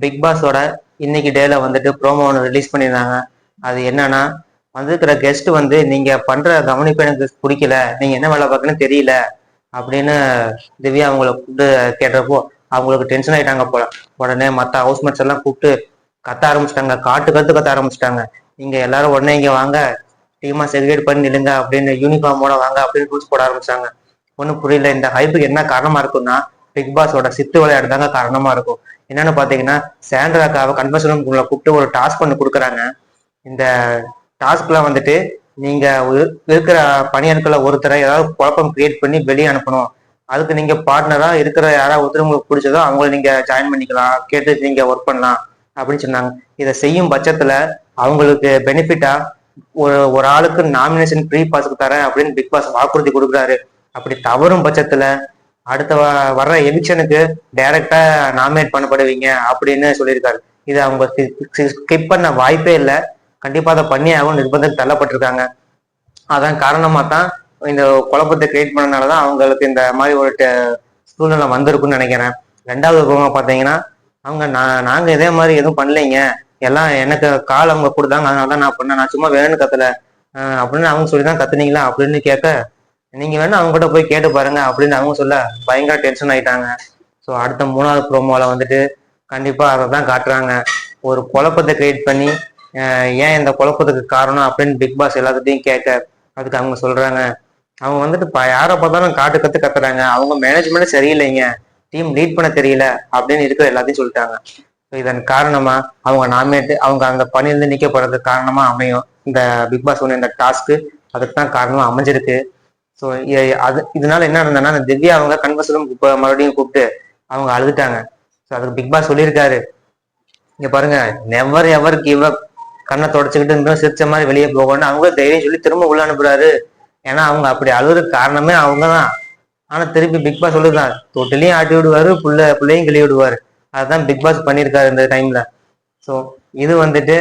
Big பாஸோட இன்னைக்கு டேல வந்துட்டு ப்ரோமோ ஒன்று ரிலீஸ் பண்ணியிருந்தாங்க. அது என்னன்னா, வந்திருக்கிற கெஸ்ட் வந்து நீங்க பண்ற கவனிப்பு எனக்கு பிடிக்கல, நீங்க என்ன வேலை பார்க்கணும்னு தெரியல அப்படின்னு திவ்யா அவங்கள கூப்பிட்டு கேட்டப்போ அவங்களுக்கு டென்ஷன் ஆயிட்டாங்க போல. உடனே மற்ற ஹவுஸ்மேட்ஸ் எல்லாம் கூப்பிட்டு கத்த ஆரம்பிச்சிட்டாங்க, காட்டு கத்து கத்த ஆரம்பிச்சிட்டாங்க. நீங்க எல்லாரும் உடனே இங்க வாங்க, டீமா செக்ரிகேட் பண்ணி நில்லுங்க அப்படின்னு, யூனிஃபார்மோட வாங்க அப்படின்னு ரூல்ஸ் போட ஆரம்பிச்சாங்க. ஒன்றும் புரியல. இந்த ஹைப்புக்கு என்ன காரணமா இருக்கும்னா, பிக் பாஸோட சித்து விளையாட்டு தாங்க காரணமா இருக்கும். என்னன்னு பாத்தீங்கன்னா, சாண்ட்ராக்காவை கன்வர்சன் ரூம்குள்ள கூப்பிட்டு ஒரு டாஸ்க் பண்ணி கொடுக்குறாங்க. இந்த டாஸ்க்ல வந்துட்டு நீங்க இருக்கிற பணியாட்களை ஒருத்தரை ஏதாவது குழப்பம் கிரியேட் பண்ணி வெளியே அனுப்பணும். அதுக்கு நீங்க பார்ட்னரா இருக்கிற யாராவது ஒருத்தர் உங்களுக்கு பிடிச்சதோ அவங்களை நீங்க ஜாயின் பண்ணிக்கலாம், கேட்டு நீங்க ஒர்க் பண்ணலாம் அப்படின்னு சொன்னாங்க. இதை செய்யும் பட்சத்துல அவங்களுக்கு பெனிஃபிட்டா ஒரு ஒரு ஆளுக்கு நாமினேஷன் ஃப்ரீ பாஸ்க்கு தரேன் அப்படின்னு பிக் பாஸ் வாக்குறுதி கொடுக்குறாரு. அப்படி தவறும் பட்சத்துல அடுத்த வர்ற எவிக்ஷனுக்கு டைரக்டா நாமினேட் பண்ணப்படுவீங்க அப்படின்னு சொல்லியிருக்காரு. இது அவங்க ஸ்கிப் பண்ண வாய்ப்பே இல்லை. கண்டிப்பா அதை பண்ணி ஆகும் நிர்பந்தம் தள்ளப்பட்டிருக்காங்க. அதான் காரணமா தான் இந்த குழப்பத்தை கிரியேட் பண்ணனாலதான் அவங்களுக்கு இந்த மாதிரி ஒரு சூழ்நிலை வந்திருக்குன்னு நினைக்கிறேன். ரெண்டாவது விதமா பாத்தீங்கன்னா, அவங்க நாங்க இதே மாதிரி எதுவும் பண்ணலைங்க, எல்லாம் எனக்கு கால் அவங்க கொடுத்தாங்க அதனாலதான் நான் பண்ணேன், நான் சும்மா வேணும்னு கத்தல அப்படின்னு அவங்க சொல்லிதான் கத்துனீங்களா அப்படின்னு கேட்க, நீங்க வேணா அவங்க கூட போய் கேட்டு பாருங்க அப்படின்னு அவங்க சொல்ல பயங்கர டென்ஷன் ஆயிட்டாங்க. ஸோ அடுத்த 3வது ப்ரோமோல வந்துட்டு கண்டிப்பா அதை தான் காட்டுறாங்க. ஒரு குழப்பத்தை கிரியேட் பண்ணி ஏன் இந்த குழப்பத்துக்கு காரணம் அப்படின்னு பிக் பாஸ் எல்லாத்தையும் கேட்க, அதுக்கு அவங்க சொல்றாங்க, அவங்க வந்துட்டு யாரை பார்த்தாலும் காட்டு கத்து கத்துறாங்க, அவங்க மேனேஜ்மெண்ட் சரியில்லைங்க, டீம் லீட் பண்ண தெரியல அப்படின்னு இருக்கிற எல்லாத்தையும் சொல்லிட்டாங்க. இதன் காரணமா அவங்க அவங்க அந்த பணியிலிருந்து நீக்கப்படுறதுக்கு காரணமா அமையும் இந்த பிக் பாஸ் ஒன்று இந்த டாஸ்க்கு. அதுக்கு தான் காரணமா அமைஞ்சிருக்கு. ஸோ இதனால என்ன நடந்ததுன்னா, அந்த திவ்யா அவங்க கன்வர்சனும் மறுபடியும் கூப்பிட்டு அவங்க அழுதுட்டாங்க. ஸோ அதுக்கு பிக் பாஸ் சொல்லியிருக்காரு, இங்க பாருங்க, நெவர் எவர் கிவ் அப், கண்ணை தொடச்சுக்கிட்டு இன்னும் சிரிச்ச மாதிரி வெளியே போகணும்னு அவங்க தைரியம் சொல்லி திரும்ப உள்ள அனுப்புறாரு. ஏன்னா அவங்க அப்படி அழுகுறதுக்கு காரணமே அவங்கதான். ஆனா திருப்பி பிக் பாஸ் சொல்லுதான், தொட்டிலையும் ஆட்டி விடுவாரு, பிள்ளையும் கிளி விடுவாரு. அதுதான் பிக் பாஸ் பண்ணியிருக்காரு இந்த டைம்ல. ஸோ இது வந்துட்டு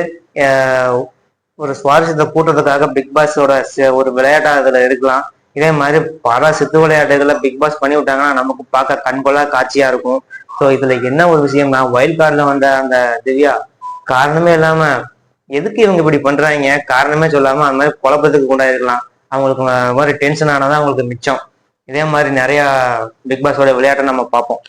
ஒரு சுவாரஸ்யத்தை கூட்டுறதுக்காக பிக் பாஸோட ஒரு விளையாட்டா அதுல இருக்கலாம். இதே மாதிரி பல சித்து விளையாட்டுகளை பிக் பாஸ் பண்ணி விட்டாங்கன்னா நமக்கு பார்க்க கண்கொள்ளா காட்சியா இருக்கும். ஸோ இதுல என்ன ஒரு விஷயம்னா, வைல்ட் கார்டுல வந்த அந்த திவ்யா காரணமே இல்லாம எதுக்கு இவங்க இப்படி பண்றாங்க காரணமே சொல்லாம அந்த மாதிரி குழப்பத்துக்கு கொண்டாயிருக்கலாம். அவங்களுக்கு மாதிரி டென்ஷன் ஆனதான் அவங்களுக்கு மிச்சம். இதே மாதிரி நிறைய பிக் பாஸோட விளையாட்டை நம்ம பார்ப்போம்.